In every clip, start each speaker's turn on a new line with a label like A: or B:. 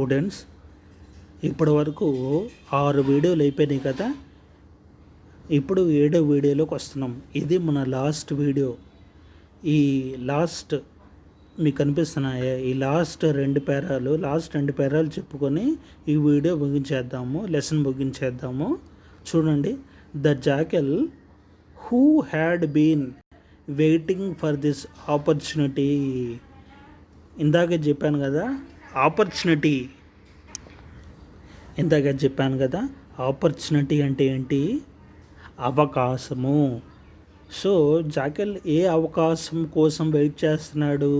A: Students, ఇప్పటి వరకు 6 వీడియోలు అయిపోయినాయి కదా. ఇప్పుడు 7వ వీడియోలోకి వస్తున్నాం. ఇది మన లాస్ట్ వీడియో. ఈ లాస్ట్ మీకు కనిపిస్తున్నాయా, ఈ లాస్ట్ రెండు పేరాలు చెప్పుకొని ఈ వీడియో ముగించేద్దాము, లెసన్ ముగించేద్దాము. చూడండి. The jackal who had been waiting for this opportunity. ఇందాక చెప్పాను కదా ఆపర్చునిటీ అంటే ఏంటి? అవకాశము. సో జాకెల్ ఏ అవకాశం కోసం వెయిట్ చేస్తున్నాడు?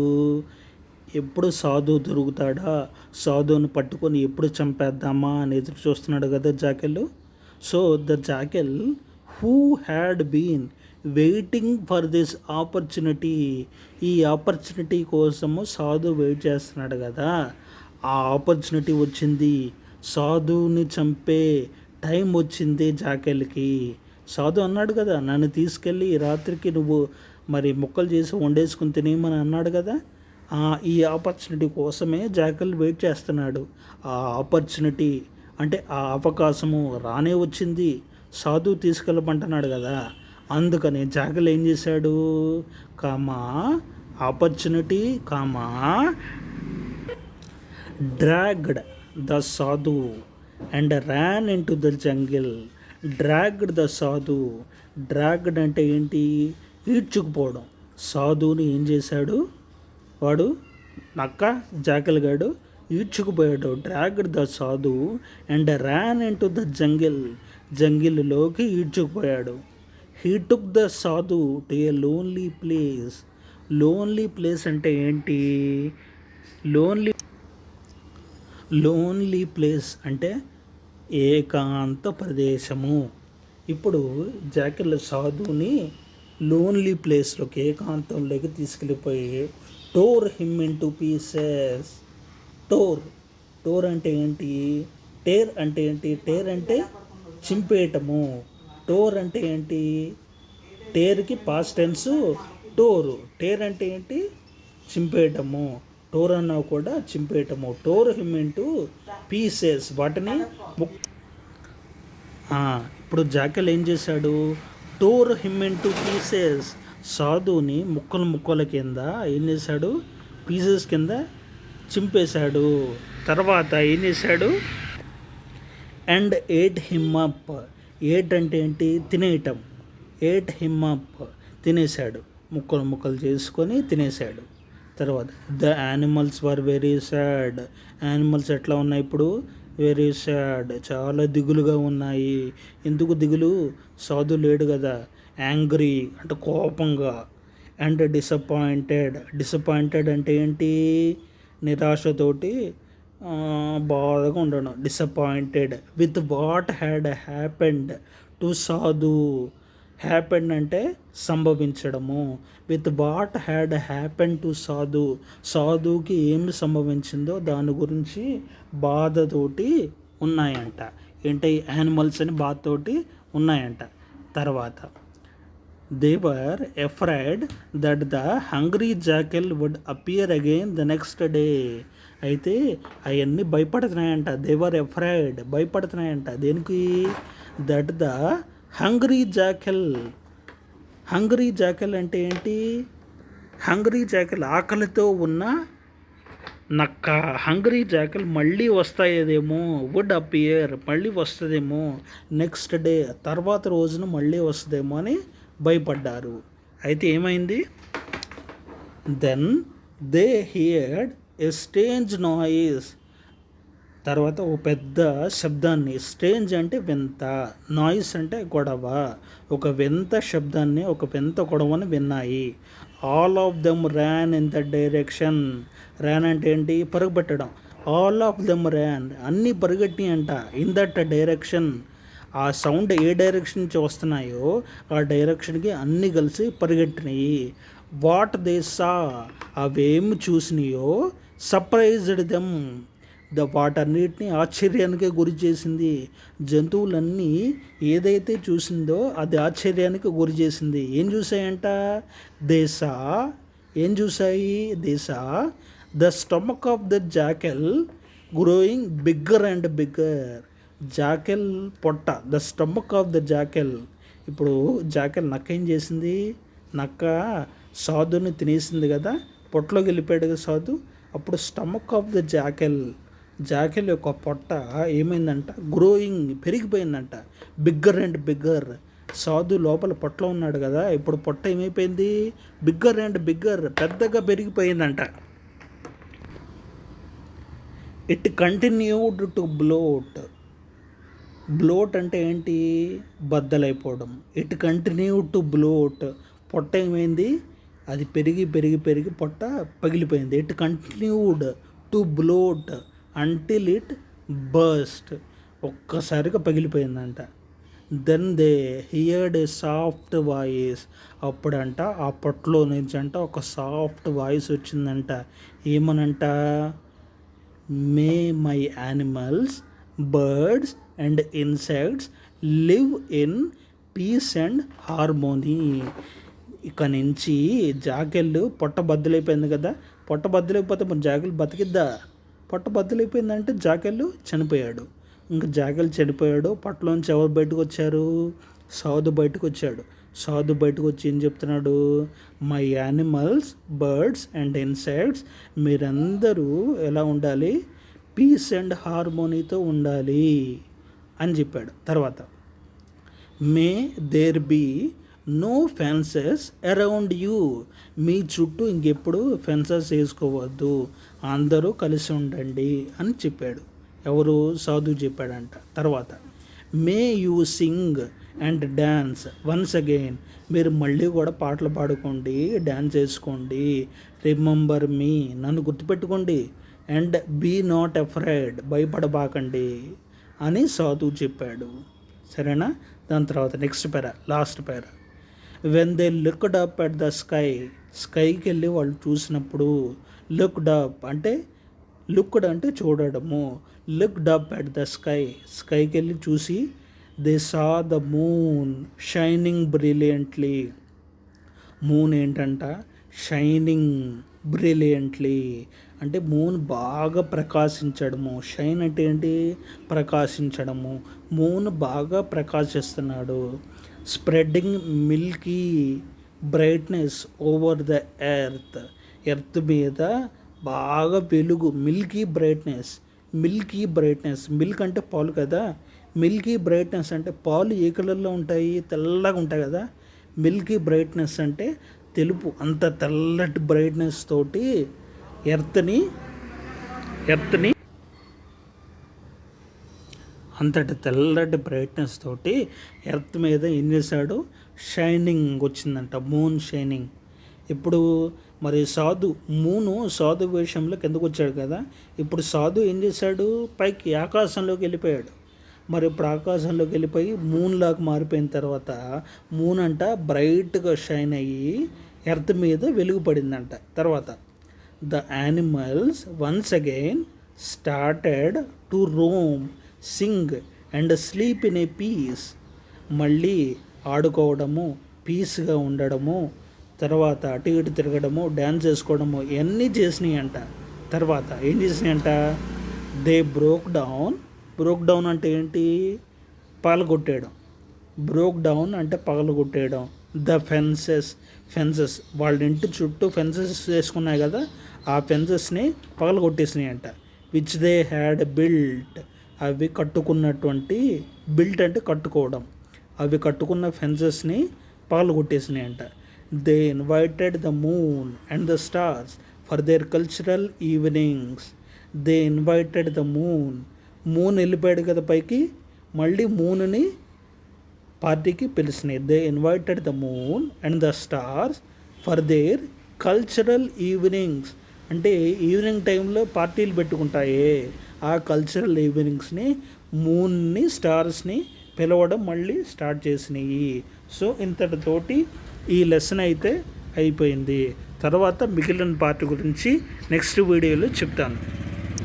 A: ఎప్పుడు సాధు దొరుకుతాడా, సాధువుని పట్టుకొని ఎప్పుడు చంపేద్దామా అని ఎదురు చూస్తున్నాడు కదా jackal. So the jackal who had been waiting for this opportunity. ఈ ఆపర్చునిటీ కోసము సాధు వెయిట్ చేస్తున్నాడు కదా. ఆ ఆపర్చునిటీ వచ్చింది. సాధువుని చంపే టైం వచ్చింది జాకెల్కి. సాధు అన్నాడు కదా, నన్ను తీసుకెళ్ళి రాత్రికి నువ్వు మరి ముక్కలు చేసి వండేసుకుని తినేయమని అన్నాడు కదా. ఈ ఆపర్చునిటీ కోసమే జాకెల్ వెయిట్ చేస్తున్నాడు. ఆ ఆపర్చునిటీ అంటే ఆ అవకాశము రానే వచ్చింది. సాధువు తీసుకెళ్ళమంటున్నాడు కదా. అందుకని జాకెల్ ఏం చేశాడు? Opportunity dragged the sadhu and ran into the jungle. Dragged the sadhu. Dragged అంటే ఏంటి? ఈడ్చుకుపోవడం. సాధువుని ఏం చేశాడు వాడు? జాకెల్ గాడు ఈడ్చుకుపోయాడు. Dragged the sadhu and ran into the jungle. జంగిల్లోకి ఈడ్చుకుపోయాడు. He took the sadhu to a lonely place. Lonely place అంటే ఏంటి? లోన్లీ ప్లేస్ అంటే ఏకాంత ప్రదేశము. ఇప్పుడు జాకెల్ సాధుని లోన్లీ ప్లేస్లోకి, ఏకాంతంలోకి తీసుకెళ్ళిపోయి టోర్ హిమ్ ఇన్ టు పీసెస్. టోర్ అంటే ఏంటి? టేర్ అంటే ఏంటి? టేర్ అంటే చింపేయటము. టోర్ అంటే ఏంటి? టేర్కి పాస్ట్ టెన్స్ టోరు. టేర్ అంటే ఏంటి? చింపేయటము. టోర్ అన్నా కూడా చింపేయటము. టోర్ హిమ్ ఇంటూ పీసెస్. వాటిని ఇప్పుడు జాకెల్ ఏం చేశాడు? టోర్ హిమ్ ఇంటూ పీసెస్. సాధుని ముక్కల కింద ఏం చేశాడు? పీసెస్ కింద చింపేశాడు. తర్వాత ఏం చేశాడు? And ate him up. Ate అంటే ఏంటి? తినేయటం. Ate him up. తినేశాడు. ముక్కలు చేసుకొని తినేశాడు. తర్వాత the animals were very sad. Animals ఎట్లా ఉన్నాయి ఇప్పుడు? Very sad. చాలా దిగులుగా ఉన్నాయి. ఎందుకు దిగులు? సాధు లేడు కదా. యాంగ్రీ అంటే కోపంగా. అండ్ డిసప్పాయింటెడ్ అంటే ఏంటి? నిరాశతోటి బాధగా ఉండడం. Disappointed with what had happened to sadhu. Happened అంటే సంభవించడము. With what had happened to sadhu. సాధుకి ఏమి సంభవించిందో దాని గురించి బాధతోటి ఉన్నాయంట. ఏంటి? యానిమల్స్ అని బాధతోటి ఉన్నాయంట. తర్వాత they were afraid that the hungry jackal would appear again the next day. అయితే అవన్నీ భయపడుతున్నాయంట. they were afraid, భయపడుతున్నాయంట. దేనికి? దట్ ద హంగ్రీ జాకెల్ అంటే ఏంటి? హంగ్రీ జాకెల్ ఆకలితో ఉన్న నక్క. హంగ్రీ జాకెల్ మళ్ళీ వస్తాయేదేమో. వుడ్ అపియర్ మళ్ళీ వస్తుందేమో. నెక్స్ట్ డే తర్వాత రోజున మళ్ళీ వస్తుందేమో అని భయపడ్డారు. అయితే ఏమైంది? Then they heard a strange noise. తర్వాత ఓ పెద్ద శబ్దాన్ని. స్ట్రేంజ్ అంటే వింత, నాయిస్ అంటే గొడవ. ఒక వింత శబ్దాన్ని, ఒక వింత గొడవని విన్నాయి. All of them ran in the direction. Ran అంటే ఏంటి? పరుగుపెట్టడం. ఆల్ ఆఫ్ దెమ్ ర్యాన్, అన్నీ పరిగెట్టి అంట. In that direction. ఆ సౌండ్ ఏ డైరెక్షన్ నుంచి వస్తున్నాయో ఆ డైరెక్షన్కి అన్నీ కలిసి పరిగెట్టినాయి. వాట్ దే సా, అవేమి చూసినాయో సర్ప్రైజ్డ్ దెమ్, వాటన్నిటిని ఆశ్చర్యానికి గురి చేసింది. జంతువులన్నీ ఏదైతే చూసిందో అది ఆశ్చర్యానికి గురి చేసింది. ఏం చూసాయంట? ఏం చూసాయి? The stomach of the jackal growing bigger and bigger. Jackal పొట్ట, the stomach of the jackal. ఇప్పుడు జాకెల్ నక్క ఏం చేసింది? నక్క సాధుని తినేసింది కదా, పొట్టలోకి వెళ్ళిపోయాడు కదా సాధు. అప్పుడు stomach of the jackal, jackal యొక్క పొట్ట ఏమైందంట? గ్రోయింగ్, పెరిగిపోయిందంట. Bigger and bigger. సాధు లోపల పొట్టలో ఉన్నాడు కదా, ఇప్పుడు పొట్ట ఏమైపోయింది? బిగ్గర్ అండ్ బిగ్గర్, పెద్దగా పెరిగిపోయిందంట. It continued to bloat. Bloat అంటే ఏంటి? బద్దలైపోవడం. It continued to bloat. పొట్ట ఏమైంది? అది పెరిగి పెరిగి పెరిగి పొట్ట పగిలిపోయింది. It continued to bloat until it burst. ఒక్కసారిగా పగిలిపోయిందంట. Then they heard a soft voice. అప్పుడంట ఆ పొట్టలో నుంచి అంట ఒక సాఫ్ట్ వాయిస్ వచ్చిందంట. ఏమనంట? May my animals, birds and insects live in peace and harmony. ఇక నుంచి జాకెళ్ళు పొట్ట బద్దలైపోయింది కదా, పొట్ట బద్దలైపోతే మరి జాకెల్ బతికిద్దా? పొట్ట బద్దలైపోయిందంటే జాకెళ్ళు చనిపోయాడు. ఇంకా జాకెల్ చనిపోయాడు. పొట్టలోంచి ఎవరు బయటకు వచ్చారు? సాధు బయటకు వచ్చాడు. సాధు బయటకు వచ్చి ఏం చెప్తున్నాడు? My animals, birds and insects, మీరందరూ ఎలా ఉండాలి? పీస్ అండ్ హార్మోనీతో ఉండాలి అని చెప్పాడు. తర్వాత may there be no fences around you. మీ చుట్టూ ఇంకెప్పుడు ఫెన్సెస్ వేసుకోవద్దు, అందరూ కలిసి ఉండండి అని చెప్పాడు. ఎవరు? సాధు చెప్పాడంట. తర్వాత may you sing and dance once again. మీరు మళ్ళీ కూడా పాటలు పాడుకోండి, డ్యాన్స్ చేసుకోండి. రిమెంబర్ మీ, నన్ను గుర్తుపెట్టుకోండి. అండ్ బీ నాట్ అఫ్రైడ్, భయపడబాకండి అని సాధు చెప్పాడు. సరేనా? దాని తర్వాత next para, last para. When they looked up at the sky. స్కైకి వెళ్ళి వాళ్ళు చూసినప్పుడు, లుక్డ్ అప్ అంటే, లుక్డ్ అంటే చూడడము, looked up at the sky, స్కైకి వెళ్ళి చూసి, they saw the moon shining brilliantly. Moon ఏంటంట? షైనింగ్ బ్రిలియంట్లీ అంటే మూన్ బాగా ప్రకాశించడము. షైన్ అంటే ఏంటి? ప్రకాశించడము. మూన్ బాగా ప్రకాశిస్తున్నాడు. Spreading milky brightness over the earth. Earth మీద బాగా వెలుగు. Milky brightness, Milky brightness. Milk అంటే పాలు కదా, మిల్కీ బ్రైట్నెస్ అంటే పాలు ఏ కలర్లో ఉంటాయి? తెల్లగా ఉంటాయి కదా. మిల్కీ బ్రైట్నెస్ అంటే తెలుపు. అంత తెల్లటి బ్రైట్నెస్ తోటి ఎర్త్ని అంతటి తెల్లటి బ్రైట్నెస్ తోటి ఎర్త్ మీద ఏం చేశాడు? షైనింగ్ వచ్చిందంట, మూన్ షైనింగ్. ఇప్పుడు మరి సాధు వేషంలో కిందకు వచ్చాడు కదా, ఇప్పుడు సాధు ఏం చేశాడు? పైకి ఆకాశంలోకి వెళ్ళిపోయాడు. మరి ఇప్పుడు ఆకాశంలోకి వెళ్ళిపోయి మూన్ లాగా మారిపోయిన తర్వాత మూన్ అంట బ్రైట్గా షైన్ అయ్యి ఎర్త్ మీద వెలుగు పడిందంట. తర్వాత the animals once again started to roam, sing and sleep in a peace. మళ్ళీ ఆడుకోవడము, పీస్గా ఉండడము, తర్వాత అటు ఇటు తిరగడము, డ్యాన్స్ చేసుకోవడము, ఇవన్నీ చేసినాయి అంట. తర్వాత ఏం చేసినాయి అంట? దే బ్రోక్ డౌన్ అంటే ఏంటి? పగలగొట్టేయడం. బ్రోక్ డౌన్ అంటే పగలగొట్టేయడం. ద ఫెన్సెస్ వాళ్ళ ఇంటి చుట్టూ ఫెన్సెస్ వేసుకున్నాయి కదా, ఆ ఫెన్సెస్ని పగలగొట్టేసినాయి అంట. విచ్ దే హ్యాడ్ బిల్ట్, అవి కట్టుకున్నటువంటి, బిల్ట్ అంటే కట్టుకోవడం, అవి కట్టుకున్న ఫెన్సెస్ని పగలగొట్టేసినాయి అంట. They invited the moon and the stars for their cultural evenings. They invited the moon వెళ్ళిపోయాడు కదా పైకి, మళ్ళీ మూన్ని పార్టీకి పిలిచినాయి. They invited the moon and the stars for their cultural evenings. అంటే ఈవినింగ్ టైంలో పార్టీలు పెట్టుకుంటాయే, ఆ కల్చరల్ ఈవినింగ్స్ని మూన్ని, స్టార్స్ని పిలవడం మళ్ళీ స్టార్ట్ చేసినాయి. సో ఇంతటితోటి ఈ లెసన్ అయితే అయిపోయింది. తర్వాత మిగిలిన పార్ట్ గురించి నెక్స్ట్ వీడియోలో చెప్తాను.